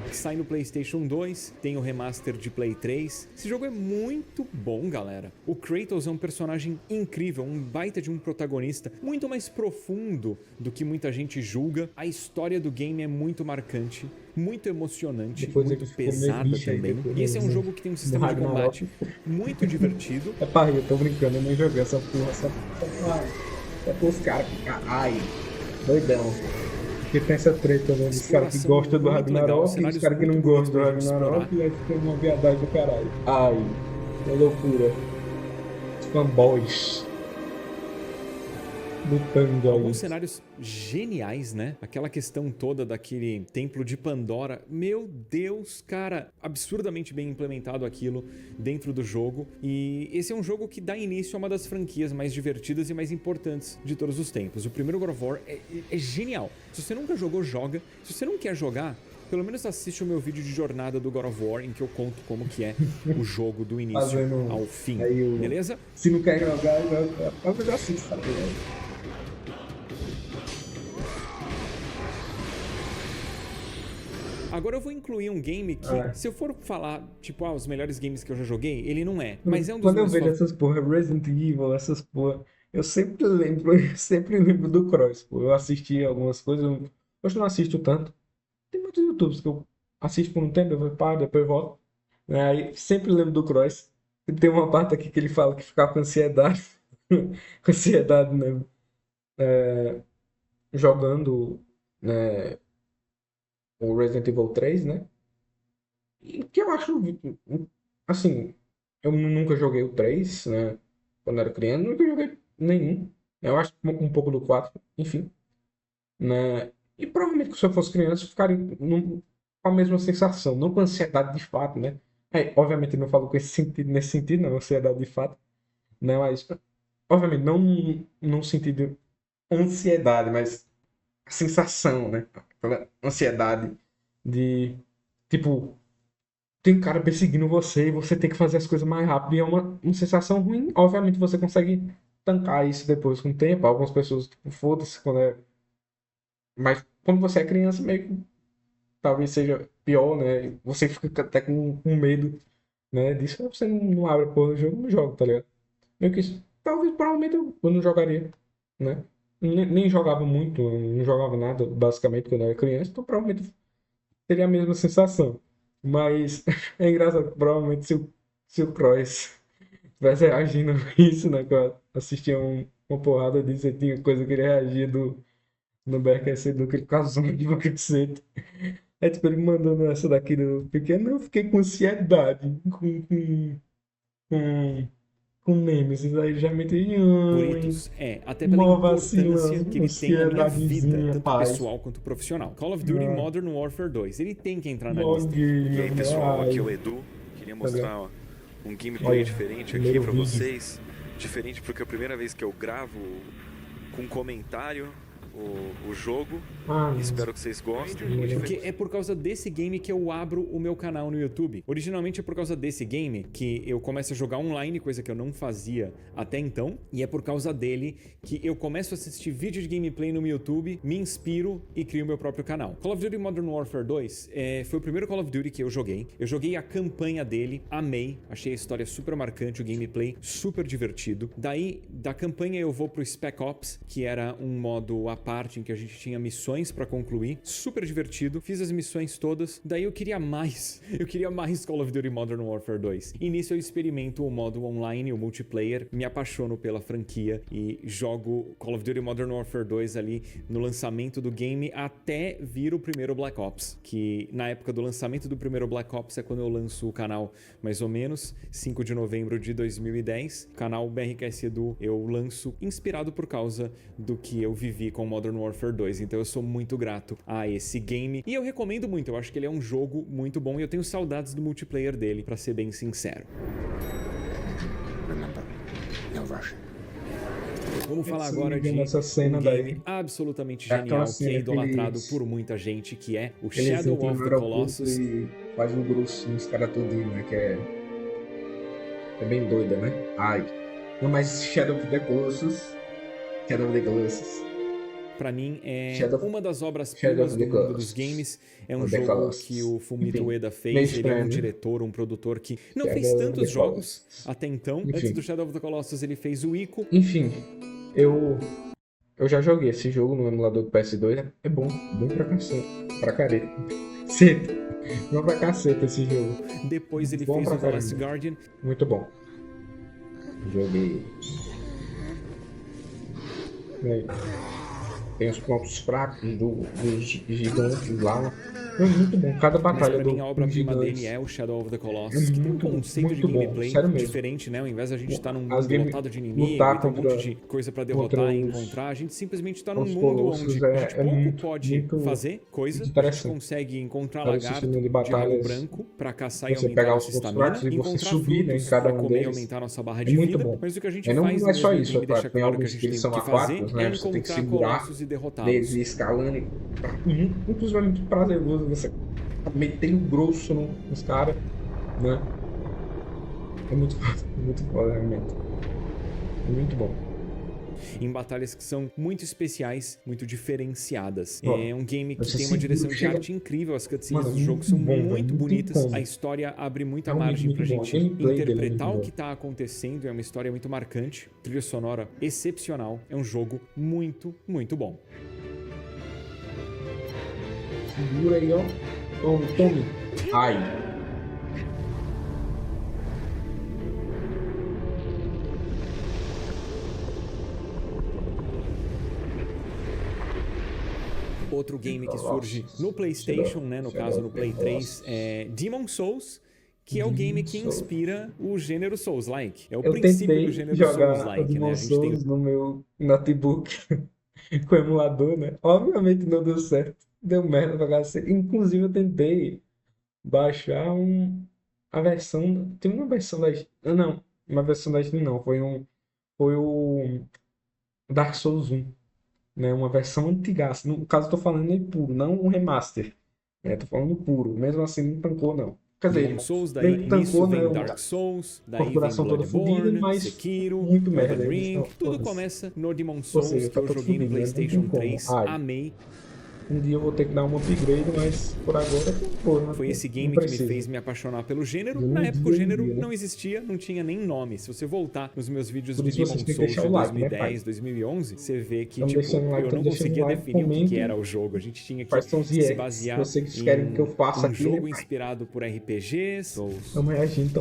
Que sai no PlayStation 2, tem o remaster de Play 3. Esse jogo é muito bom, galera. O Kratos é um personagem incrível, um baita de um protagonista, muito mais profundo do que muita gente julga. A história do game é muito marcante, muito emocionante, Depois muito ele ficou meio pesada bicho aí, também. depois E esse é um no- jogo que tem um no sistema de Ragnarok. combate muito divertido. É pá, eu tô brincando, eu nem joguei essa porra, só pros caras ficar, ai, doidão. Porque tem essa treta, né? Os caras que Exploração gostam do muito legal, Ragnarok e os cenários caras que não muito bonitos gostam do pra gente Ragnarok, explorar. e aí fica uma viadagem do caralho. Ai, que loucura. Os fanboys lutando Alguns aí. cenários geniais, né? Aquela questão toda daquele templo de Pandora. Meu Deus, cara, absurdamente bem implementado aquilo dentro do jogo. E esse é um jogo que dá início a uma das franquias mais divertidas e mais importantes de todos os tempos. O primeiro God of War é genial. Se você nunca jogou, joga. Se você não quer jogar, pelo menos assiste o meu vídeo de jornada do God of War, em que eu conto como que é o jogo do início Fazendo ao fim. aí o- Beleza? Se não quer jogar, talvez assista, sabe? Agora eu vou incluir um game que, se eu for falar, tipo, os melhores games que eu já joguei, ele não é. Mas é um dos Quando eu meus vejo essas porra, Resident Evil, essas porra, eu sempre lembro, eu sempre lembro do Cross, pô. Eu assisti algumas coisas, hoje eu não assisto tanto. Tem muitos YouTubes que eu assisto por um tempo, depois paro, depois volto. Aí sempre lembro do Cross. E tem uma parte aqui que ele fala que ficava com ansiedade, com ansiedade, né? Jogando, né, o Resident Evil 3, né? E que eu acho, assim, eu nunca joguei o 3, né? Quando era criança, nunca joguei nenhum. Eu acho que um pouco do 4, enfim, né? E provavelmente se eu fosse criança, eu ficaria com a mesma sensação, não com ansiedade de fato, né? Obviamente eu não falo com esse sentido, nesse sentido, não, ansiedade de fato, né? Mas, obviamente, não num sentido ansiedade, mas a sensação, né? Aquela ansiedade de, tipo, tem um cara perseguindo você e você tem que fazer as coisas mais rápido e é uma sensação ruim. Obviamente você consegue tancar isso depois com o tempo. Algumas pessoas, tipo, foda-se quando é. Mas quando você é criança, meio que talvez seja pior, né? Você fica até com medo, né? Disso você não abre a porra do jogo, não joga, tá ligado? Meio que isso. Talvez, provavelmente eu não jogaria, né? Nem jogava muito, não jogava nada, basicamente, quando eu era criança, então provavelmente teria a mesma sensação. Mas é engraçado, que provavelmente se o Kroos estivesse reagindo a isso, né? Que eu assistia uma porrada disso, e tinha coisa que ele reagia no BRQC, do que ele causou de cacete. É tipo ele mandando essa daqui do pequeno, eu fiquei com ansiedade, com com Nemesis, aí já meti. favoritos até pela Mó importância vacilão, que ele tem na minha vida, ansiedadezinha, tanto pai. pessoal quanto profissional. Call of Duty Modern Warfare 2, ele tem que entrar na Mó lista. E aí, game, pessoal, aqui é o ai. Edu. Queria mostrar um gameplay Olha, diferente aqui primeiro pra vídeo. vocês. Diferente porque é a primeira vez que eu gravo com comentário o jogo. Ah, Espero que vocês gostem. Porque é por causa desse game que eu abro o meu canal no YouTube. Originalmente é por causa desse game que eu começo a jogar online, coisa que eu não fazia até então. E é por causa dele que eu começo a assistir vídeo de gameplay no YouTube, me inspiro e crio meu próprio canal. Call of Duty Modern Warfare 2 foi o primeiro Call of Duty que eu joguei. Eu joguei a campanha dele, amei, achei a história super marcante, o gameplay super divertido. Daí, da campanha eu vou pro Spec Ops, que era um modo à parte em que a gente tinha missões pra concluir, super divertido, fiz as missões todas, daí eu queria mais Call of Duty Modern Warfare 2. E nisso eu experimento o modo online, o multiplayer, me apaixono pela franquia e jogo Call of Duty Modern Warfare 2 ali no lançamento do game até vir o primeiro Black Ops, que na época do lançamento do primeiro Black Ops é quando eu lanço o canal, mais ou menos, 5 de novembro de 2010, o canal BRKS Edu eu lanço inspirado por causa do que eu vivi com Modern Warfare 2, então eu sou muito grato a esse game e eu recomendo muito, eu acho que ele é um jogo muito bom e eu tenho saudades do multiplayer dele, pra ser bem sincero. Remember, no rush. Vamos falar Se agora liga de nessa cena um game daí. absolutamente É aquela genial, que cena é que idolatrado eles- por muita gente, que é o Eles Shadow entram of no the aeroporto Colossus. e faz um grossinho, os caras tudinho, né? Que é bem doida, né? Ai. Não, mas Shadow of the Colossus. Shadow of the Colossus. Pra mim, é Shadow- uma das Shadow obras-primas of do the mundo Colossus. dos games. É um Of the jogo Colossus. que o Fumito Enfim, Ueda meio fez. Ele é um estranho, né? diretor, um produtor que não Shadow fez of tantos the jogos Colossus. até então. Enfim. Antes do Shadow of the Colossus, ele fez o Ico. Enfim, eu já joguei esse jogo no emulador do PS2. É bom pra cacete. Pra careta. Caceta. Bom pra caceta esse jogo. Depois ele Bom fez pra o The Last caramba. Guardian. Muito bom. Joguei. Aí. Tem os pontos fracos dos gigantes lá. É muito bom. Cada Mas batalha pra do mim a obra-prima gigantes. dele é o Shadow of the Colossus, que tem um muito, conceito de muito bom, gameplay sério mesmo. diferente, né? Ao invés de a gente estar num As mundo game- lotado de inimigo lutar e ter um contra- monte de coisa pra derrotar contra e os- encontrar, a gente simplesmente tá num os mundo colossos onde a gente é pouco muito, pode muito fazer coisa, a gente interessante. consegue encontrar Para esse lagarto sistema de de rabo batalhas, branco pra caçar e você aumentar pegar nossa os pontos estamina, fracos e você encontrar subir, né, em frutos cada pra um comer e deles. aumentar nossa barra É de muito vida, bom. mas o que a gente Não faz é só mesmo, isso, e me deixa tem claro que a alguns gente que tem são que fazer aquáticos, é né? Você tem que encontrar segurar colossos e derrotá-los. deles escalando. Inclusive é muito prazeroso você meter o grosso nos caras, né? É muito foda, realmente. É muito bom. Em batalhas que são muito especiais, muito diferenciadas. Ó, É um game que você tem uma se direção de chega- arte incrível, as cutscenes Mano, do jogo muito são bom, velho, muito não tem bonitas, como. a história abre muita Realmente margem pra muito bom. gente A gameplay dele é interpretar muito o bom. que tá acontecendo, é uma história muito marcante, trilha sonora excepcional, é um jogo muito, muito bom. Segura aí, ó. Tome. Ai. Outro game que surge no PlayStation, né, no caso no Play 3, é Demon Souls, que é o game que Souls. inspira o gênero Souls-like. É o Eu princípio tentei do gênero jogar Souls-like, né? Demon A gente tem Souls no meu notebook com o emulador, né? Obviamente não deu certo. Deu merda pra cacete. Inclusive eu tentei baixar a versão. Tem uma versão da Steam. Não, uma versão da Steam não. Foi o Dark Souls 1. Né? Uma versão antigaça. No caso, eu tô falando em puro, não um remaster. Tô falando puro. Mesmo assim, não tancou, não. Quer dizer, Demon Souls, meio daí que nisso tancou, vem né? Dark Souls, daí vem configuração toda fodida, Bloodborne, mas Sekiro, muito merda, Elden eles Ring, não- tudo foda-se. começa no Demon Souls, seja, que tá eu tudo joguei no fodido, né? Não tem PlayStation como. 3, Ai. amei. Um dia eu vou ter que dar um upgrade, mas por agora pô, Foi esse não game que me precisa. fez me apaixonar pelo gênero. Eu Na não época o devia, gênero né? não existia, não tinha nem nome. Se você voltar nos meus vídeos Por de isso Demon vocês têm que Souls deixar de o like, né, 2010, pai? 2011, você vê que Tão tipo, deixando o like, eu tão não deixando conseguia o like, definir o que comentem. era o jogo. A gente tinha que Quais são os se reacts basear que vocês querem que eu faça um aqui, jogo né? inspirado por RPGs. Estamos reagindo.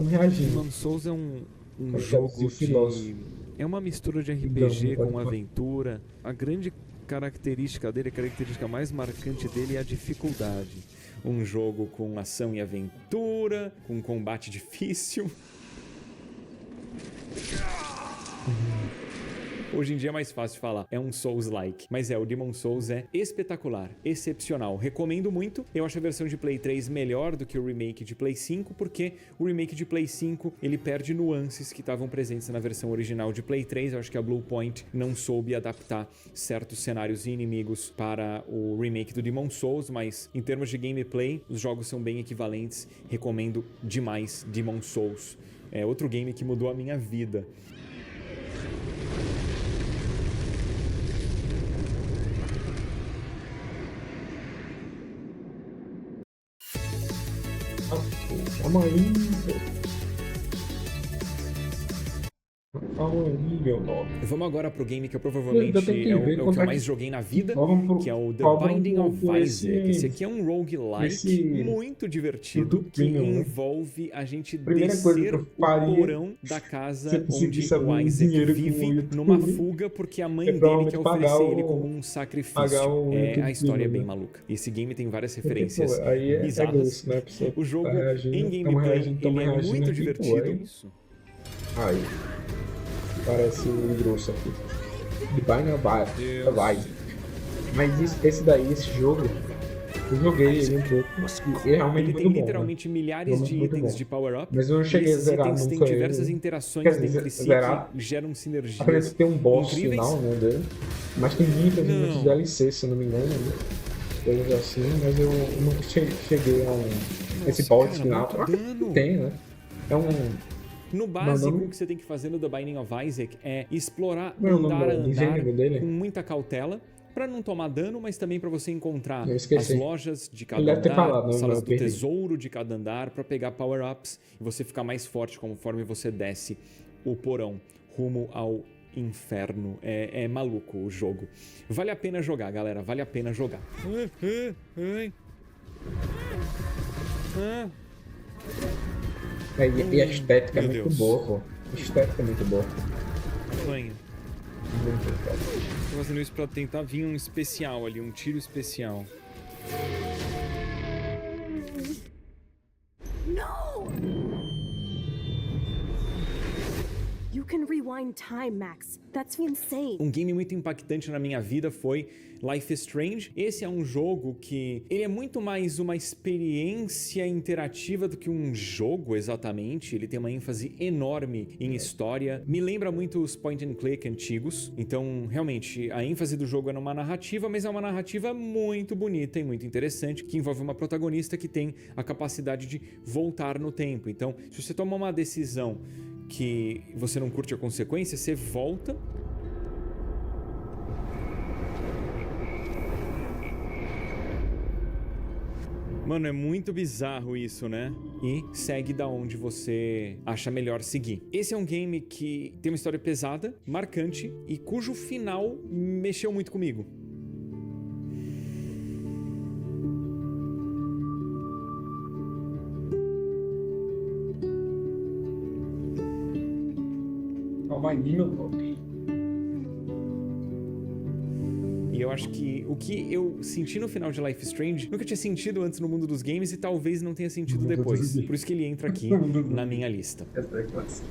Demon Souls é um Eu quero jogo ser filósofo. de... É uma mistura de Não, RPG não com pode- aventura. A grande característica dele, a característica mais marcante dele é a dificuldade. Um jogo com ação e aventura, com combate difícil. Hoje em dia é mais fácil falar, é um Souls-like. Mas o Demon Souls é espetacular, excepcional. Recomendo muito. Eu acho a versão de Play 3 melhor do que o remake de Play 5, porque o remake de Play 5, ele perde nuances que estavam presentes na versão original de Play 3. Eu acho que a Bluepoint não soube adaptar certos cenários e inimigos para o remake do Demon Souls, mas em termos de gameplay, os jogos são bem equivalentes. Recomendo demais Demon Souls. É outro game que mudou a minha vida. Calma aí. Calma aí, meu nome. Vamos agora pro game que eu Eu ainda provavelmente tenho que é ver o quanto que é eu que mais joguei na vida, que é o The cobram Binding of por Isaac. Esse aqui é um roguelike esse muito divertido produto que premium, né? envolve a gente Primeira coisa descer que eu o faria porão da se casa eu conseguisse onde o algum Isaac dinheiro com o vive YouTube, numa fuga porque a mãe é dele provavelmente quer pagar oferecer ele o- como um pagar sacrifício. o É, YouTube a história é Premium, bem né? maluca. Esse game tem várias Porque, referências pô, aí é bizarras. grosso, né? A pessoa O jogo tá reagindo, em tamo gameplay reagindo, tamo ele é reagindo muito aqui, pô, divertido. aí. Isso. Aí. Parece grosso aqui. The Binding of Isaac. Mas esse daí, esse jogo, eu joguei ele um pouco. E é realmente Ele tem muito bom, literalmente milhares Realmente de muito itens bom. de power-up. Mas eu não cheguei e a esses zerar itens têm nunca diversas ele. interações Quer dizer, entre si zerar, que geram sinergias aparece que tem um boss incríveis. final, né, dele. Mas tem muitos Não. DLC, se eu não me engano. Né? Coisas assim, mas eu nunca cheguei a esse Nossa, boss cara, final. muito Eu acho que dano. tem, né? É um. No básico, nome? o que você tem que fazer no The Binding of Isaac é explorar, Como é o nome andar a do andar gênero dele? com muita cautela, pra não tomar dano, mas também pra você encontrar Eu as esqueci. lojas de cada Ele deve ter andar, falado, não, salas eu do perdi. tesouro de cada andar, pra pegar power-ups e você ficar mais forte conforme você desce o porão rumo ao inferno. É maluco o jogo. Vale a pena jogar, galera. Vale a pena jogar. E a estética é Meu muito Deus. boa, pô. A estética é muito boa. Apanha. Muito boa. Tô fazendo isso pra tentar vir um especial ali, um tiro especial. No! You can rewind time, Max. That's insane. Um game muito impactante na minha vida foi Life is Strange. Esse é um jogo que ele é muito mais uma experiência interativa do que um jogo exatamente. Ele tem uma ênfase enorme em história. Me lembra muito os point and click antigos. Então, realmente, a ênfase do jogo é numa narrativa, mas é uma narrativa muito bonita e muito interessante, que envolve uma protagonista que tem a capacidade de voltar no tempo. Então, se você toma uma decisão que você não curte a consequência, você volta. Mano, é muito bizarro isso, né? E segue da onde você acha melhor seguir. Esse é um game que tem uma história pesada, marcante e cujo final mexeu muito comigo. Calma aí, meu nome. E eu acho que o que eu senti no final de Life is Strange nunca tinha sentido antes no mundo dos games e talvez não tenha sentido depois. Por isso que ele entra aqui na minha lista. Essa é clássica.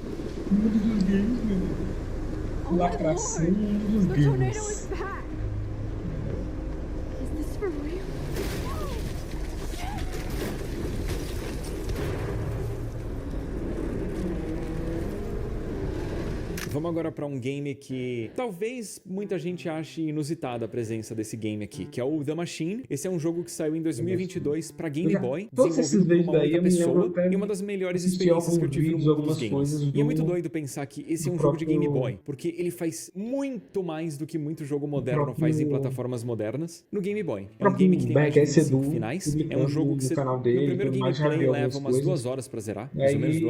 Mundo dos games, meu. Lacração dos The tornado is games. back. Is this for real? Vamos agora para um game que talvez muita gente ache inusitada a presença desse game aqui, que é o The Machine. Esse é um jogo que saiu em 2022 para Game Boy, Todos esses desenvolvido por uma vídeos daí única eu me lembro pessoa até e uma das melhores assistir experiências que eu alguns tive no vídeos, mundo dos algumas games. coisas E é muito do- doido pensar que esse é do um jogo de Game próprio- Boy, porque ele faz muito mais do que muito jogo moderno próprio- faz em plataformas modernas no Game Boy. É um próprio game que tem mais de Berk 25 Edu finais. É um publicando jogo que no você, canal no dele, primeiro tudo mais, já gameplay vi leva algumas umas coisas. 2 horas pra zerar, E mais ou menos aí-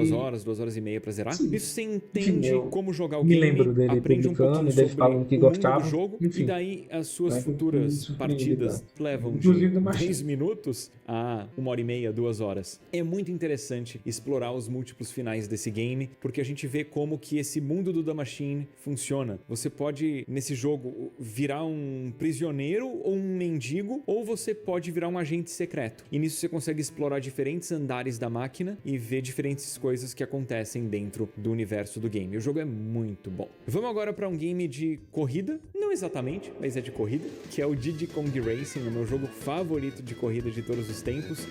2 horas e meia pra zerar. Sim. Isso você entende eu como jogar o me game, lembro dele aprende um publicando, pouquinho dele sobre falando que o mundo gostava, do jogo, enfim. e daí as suas Aí eu futuras fui surpreendido, partidas tá? levam Inclusive de do Machine. 10 minutos a 1h30, 2 horas. É muito interessante explorar os múltiplos finais desse game, porque a gente vê como que esse mundo do The Machine funciona. Você pode, nesse jogo, virar um prisioneiro ou um mendigo, ou você pode virar um agente secreto. E nisso você consegue explorar diferentes andares da máquina e ver diferentes coisas que acontecem dentro do universo do game. O jogo é muito muito bom. Vamos agora para um game de corrida, não exatamente, mas é de corrida, que é o Diddy Kong Racing, o meu jogo favorito de corrida de todos os tempos.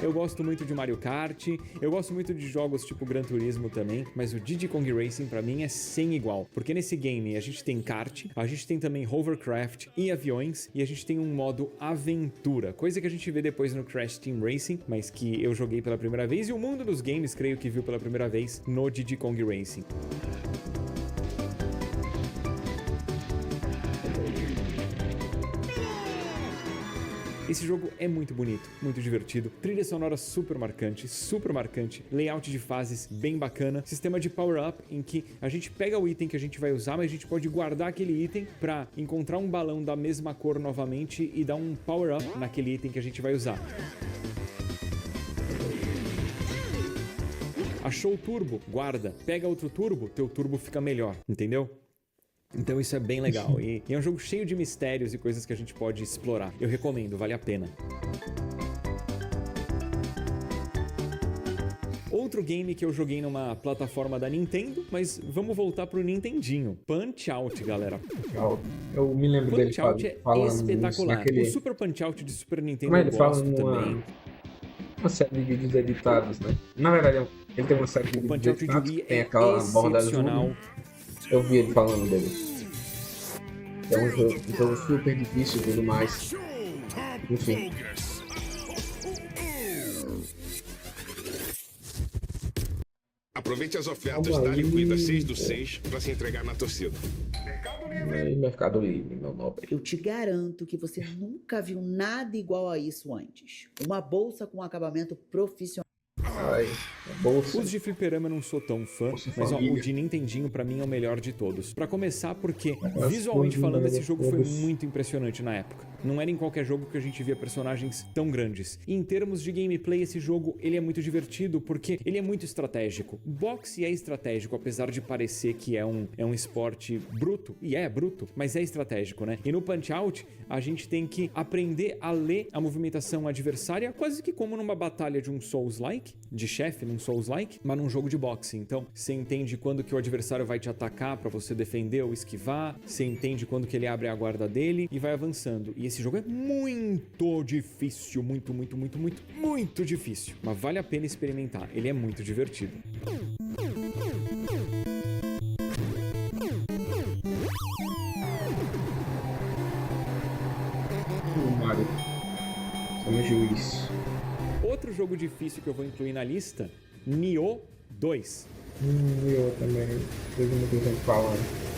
Eu gosto muito de Mario Kart, eu gosto muito de jogos tipo Gran Turismo também, mas o Diddy Kong Racing pra mim é sem igual, porque nesse game a gente tem kart, a gente tem também hovercraft e aviões, e a gente tem um modo aventura, coisa que a gente vê depois no Crash Team Racing, mas que eu joguei pela primeira vez e o mundo dos games creio que viu pela primeira vez no Diddy Kong Racing. Esse jogo é muito bonito, muito divertido, trilha sonora super marcante, layout de fases bem bacana, sistema de power-up em que a gente pega o item que a gente vai usar, mas a gente pode guardar aquele item para encontrar um balão da mesma cor novamente e dar um power-up naquele item que a gente vai usar. Achou o turbo? Guarda. Pega outro turbo, teu turbo fica melhor, entendeu? Então isso é bem legal e é um jogo cheio de mistérios e coisas que a gente pode explorar. Eu recomendo, vale a pena. Outro game que eu joguei numa plataforma da Nintendo, mas vamos voltar pro Nintendinho. Punch-Out, galera. Eu me lembro dele Punch-Out é falando espetacular. naquele... O Super Punch-Out de Super Nintendo Como eu ele fala gosto também. uma série de vídeos editados, né? Na verdade, ele tem uma série de O vídeos Punch-Out de editados Wii que tem é aquela borda azul. excepcional. Eu vi ele falando dele. É um jogo super difícil e tudo mais. Enfim. Aproveite as ofertas da Liquida 6 do 6 para se entregar na torcida. Aí, Mercado Livre, meu nobre. Eu te garanto que você nunca viu nada igual a isso antes. Uma bolsa com acabamento profissional. Ai, a bolsa. Os de fliperama eu não sou tão fã, mas ó, o de Nintendinho pra mim é o melhor de todos. Pra começar, porque visualmente falando, esse jogo foi muito impressionante na época. Não era em qualquer jogo que a gente via personagens tão grandes. E em termos de gameplay, esse jogo ele é muito divertido porque ele é muito estratégico. Boxe é estratégico, apesar de parecer que é um esporte bruto. E é bruto, mas é estratégico, né? E no Punch-Out, a gente tem que aprender a ler a movimentação adversária, quase que como numa batalha de um Souls-like, de chefe num Souls-like, mas num jogo de boxe. Então, você entende quando que o adversário vai te atacar pra você defender ou esquivar, você entende quando que ele abre a guarda dele e vai avançando. E esse jogo é muito difícil, muito difícil, mas vale a pena experimentar, ele é muito divertido. Mario. Somos juiz. Outro jogo difícil que eu vou incluir na lista, Nioh 2. Eu também. Teve muita gente falando.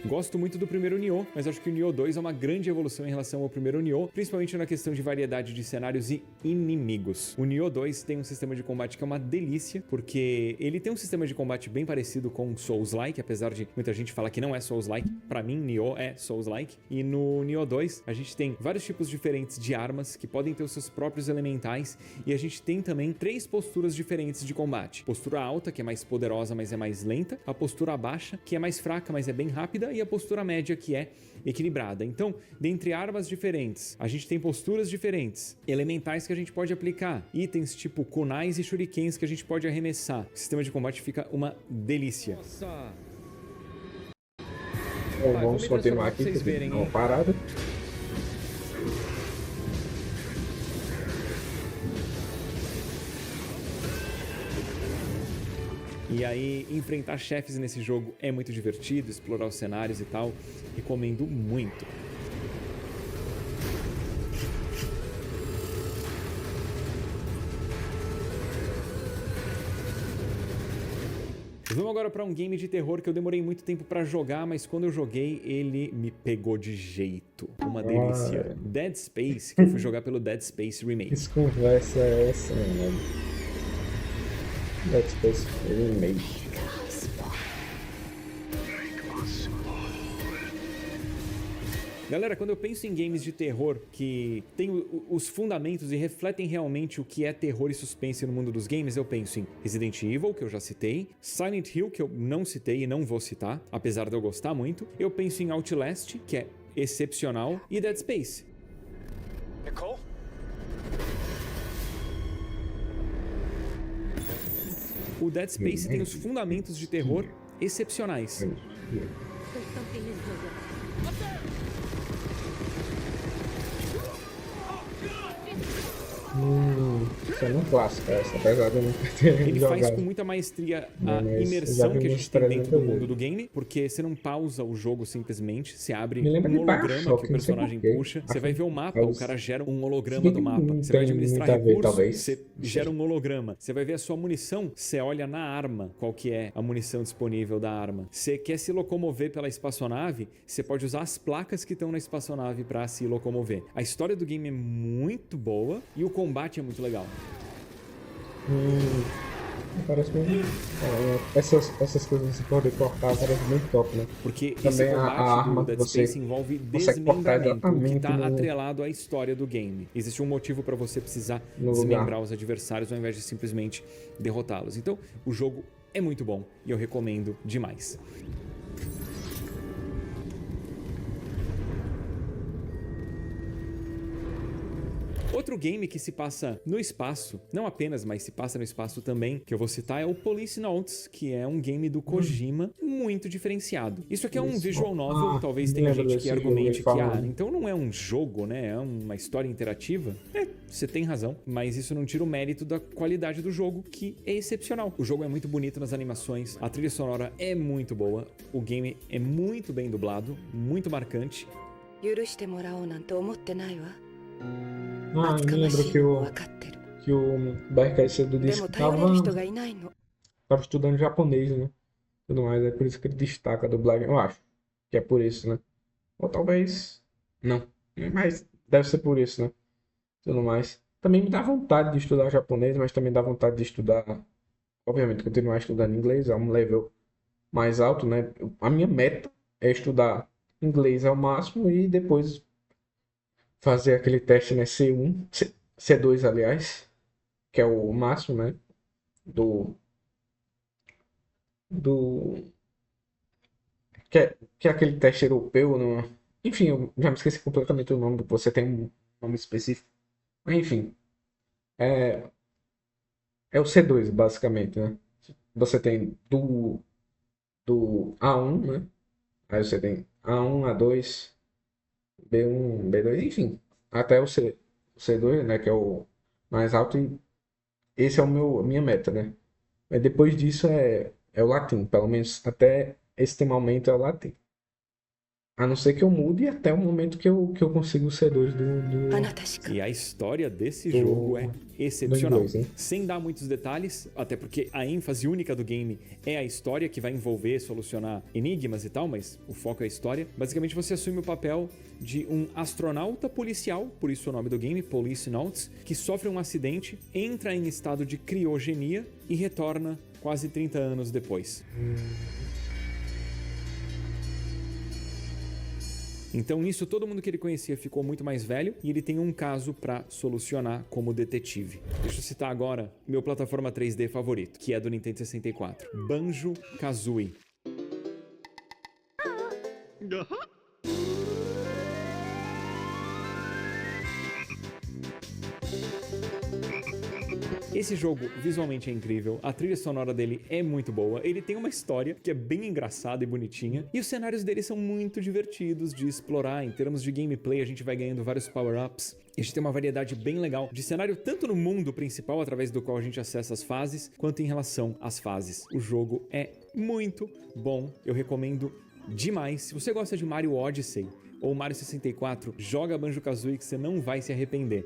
Gosto muito do primeiro Nioh, mas acho que o Nioh 2 é uma grande evolução em relação ao primeiro Nioh, principalmente na questão de variedade de cenários e inimigos. O Nioh 2 tem um sistema de combate que é uma delícia, porque ele tem um sistema de combate bem parecido com Souls-like, apesar de muita gente falar que não é Souls-like. Pra mim, Nioh é Souls-like. E no Nioh 2, a gente tem vários tipos diferentes de armas que podem ter os seus próprios elementais, e a gente tem também 3 posturas diferentes de combate. Postura alta, que é mais poderosa, mas é mais lenta. A postura baixa, que é mais fraca, mas é bem rápida. E a postura média, que é equilibrada. Então, dentre armas diferentes, a gente tem posturas diferentes, elementais que a gente pode aplicar, itens tipo kunais e shurikens que a gente pode arremessar. O sistema de combate fica uma delícia. Nossa. Bom, vamos continuar aqui, vocês verem, uma parada. E aí, enfrentar chefes nesse jogo é muito divertido, explorar os cenários e tal. Recomendo muito. Vamos agora para um game de terror que eu demorei muito tempo para jogar, mas quando eu joguei, ele me pegou de jeito. Uma delícia. Dead Space, que eu fui jogar pelo Dead Space Remake. Que conversa é essa, mano? Dead Space Remake. Galera, quando eu penso em games de terror que tem os fundamentos e refletem realmente o que é terror e suspense no mundo dos games, eu penso em Resident Evil, que eu já citei, Silent Hill, que eu não citei e não vou citar, apesar de eu gostar muito. Eu penso em Outlast, que é excepcional, e Dead Space. Nicole? O Dead Space tem os fundamentos de terror excepcionais. There's something in here. Isso é um clássico, essa, apesar de eu nunca ter Ele faz jogado. com muita maestria Não, a mas eu já imersão vi que a umas gente tem dentro do 300 mundo vezes. do game, porque você não pausa o jogo simplesmente, você abre Me lembra um de holograma Bioshock, que o não sei personagem porquê. puxa, você Acho vai ver o que mapa, talvez- o cara gera um holograma Se bem do que mapa. não Você vai tem administrar muito a ver, recursos, talvez. você Não sei. gera um holograma. Você vai ver a sua munição, você olha na arma qual que é a munição disponível da arma. Você quer se locomover pela espaçonave, você pode usar as placas que estão na espaçonave para se locomover. A história do game é muito boa e o combate é muito legal. Parece muito. Essas coisas de poder cortar parece muito top, né? Porque esse Também a combate arma do Dead você Space envolve consegue cortar desmembramento, o que exatamente está no- atrelado à história do game. Existe um motivo para você precisar No desmembrar lugar. os adversários ao invés de simplesmente derrotá-los. Então, o jogo é muito bom e eu recomendo demais. Outro game que se passa no espaço, não apenas, mas se passa no espaço também, que eu vou citar, é o Policenauts, que é um game do Kojima muito diferenciado. Isso aqui é um Isso. visual novel, Ah, talvez me tenha lembro gente desse que jogo argumente aí que, falando. então não é um jogo, né? É uma história interativa. Você tem razão, mas isso não tira o mérito da qualidade do jogo, que é excepcional. O jogo é muito bonito nas animações, a trilha sonora é muito boa, o game é muito bem dublado, muito marcante. 許してもらおうなんて思ってないわ。 Ah, 厚 me かま lembro しい que のも o, 分かってる。 que o Berkay cedo で disse も que 頼れる人がいないの。 tava estudando japonês, né? Tudo mais, é por isso que ele destaca a dublagem, eu acho. Que é por isso, né? Ou talvez. Não. Mas deve ser por isso, né? Tudo mais. Também me dá vontade de estudar japonês, mas também dá vontade de estudar. Obviamente, continuar estudando inglês, é um level mais alto, né? A minha meta é estudar inglês ao máximo e depois fazer aquele teste, né? C1, C2, aliás, que é o máximo, né? Do que é aquele teste europeu, no... Enfim, eu já me esqueci completamente o nome, você tem um nome específico. Mas, enfim, é o C2, basicamente, né? Você tem do A1, né? Aí você tem A1, A2, B1, B2, enfim, até o C2, né? Que é o mais alto, e esse é a minha meta, né? Mas depois disso é o latim, pelo menos até esse momento é o latim. A não ser que eu mude até o momento que eu consiga o C2 do あなたしか E a história desse Do- jogo é excepcional. inglês, hein? Sem dar muitos detalhes, até porque a ênfase única do game é a história, que vai envolver, solucionar enigmas e tal, mas o foco é a história. Basicamente, você assume o papel de um astronauta policial, por isso o nome do game, Policenauts, que sofre um acidente, entra em estado de criogenia e retorna quase 30 anos depois. Então, nisso, todo mundo que ele conhecia ficou muito mais velho e ele tem um caso pra solucionar como detetive. Deixa eu citar agora meu plataforma 3D favorito, que é do Nintendo 64, Banjo-Kazooie. Esse jogo visualmente é incrível, a trilha sonora dele é muito boa, ele tem uma história que é bem engraçada e bonitinha, e os cenários dele são muito divertidos de explorar. Em termos de gameplay, a gente vai ganhando vários power-ups, e a gente tem uma variedade bem legal de cenário, tanto no mundo principal, através do qual a gente acessa as fases, quanto em relação às fases. O jogo é muito bom, eu recomendo demais. Se você gosta de Mario Odyssey ou Mario 64, joga Banjo-Kazooie que você não vai se arrepender.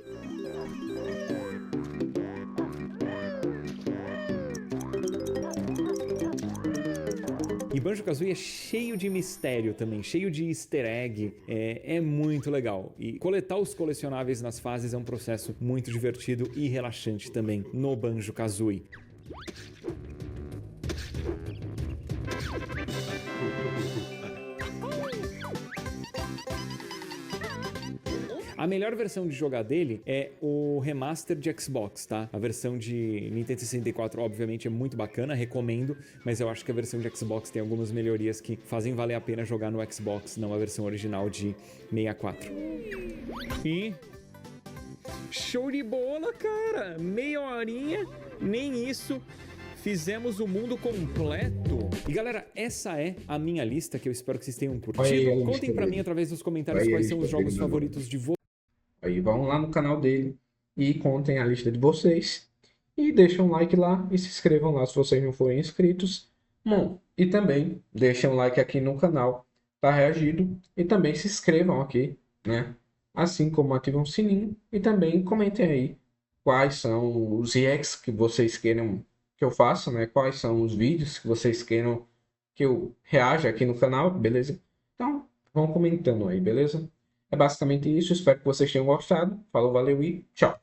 E Banjo-Kazooie é cheio de mistério também, cheio de easter egg, é muito legal. E coletar os colecionáveis nas fases é um processo muito divertido e relaxante também no Banjo-Kazooie. A melhor versão de jogar dele é o remaster de Xbox, tá? A versão de Nintendo 64, obviamente, é muito bacana, recomendo, mas eu acho que a versão de Xbox tem algumas melhorias que fazem valer a pena jogar no Xbox, não a versão original de 64. E... show de bola, cara! Meia horinha, nem isso... fizemos o mundo completo. E galera, essa é a minha lista, que eu espero que vocês tenham curtido. Contem pra mim através dos comentários quais são os jogos favoritos de vocês. Aí vão lá no canal dele e contem a lista de vocês. E deixem um like lá e se inscrevam lá se vocês não forem inscritos. Bom, e também deixem um like aqui no canal, tá reagido. E também se inscrevam aqui, né? Assim como ativam o sininho. E também comentem aí quais são os reacts que vocês queiram que eu faço, né? Quais são os vídeos que vocês queiram que eu reaja aqui no canal, beleza? Então, vão comentando aí, beleza? É basicamente isso. Espero que vocês tenham gostado. Falou, valeu e tchau!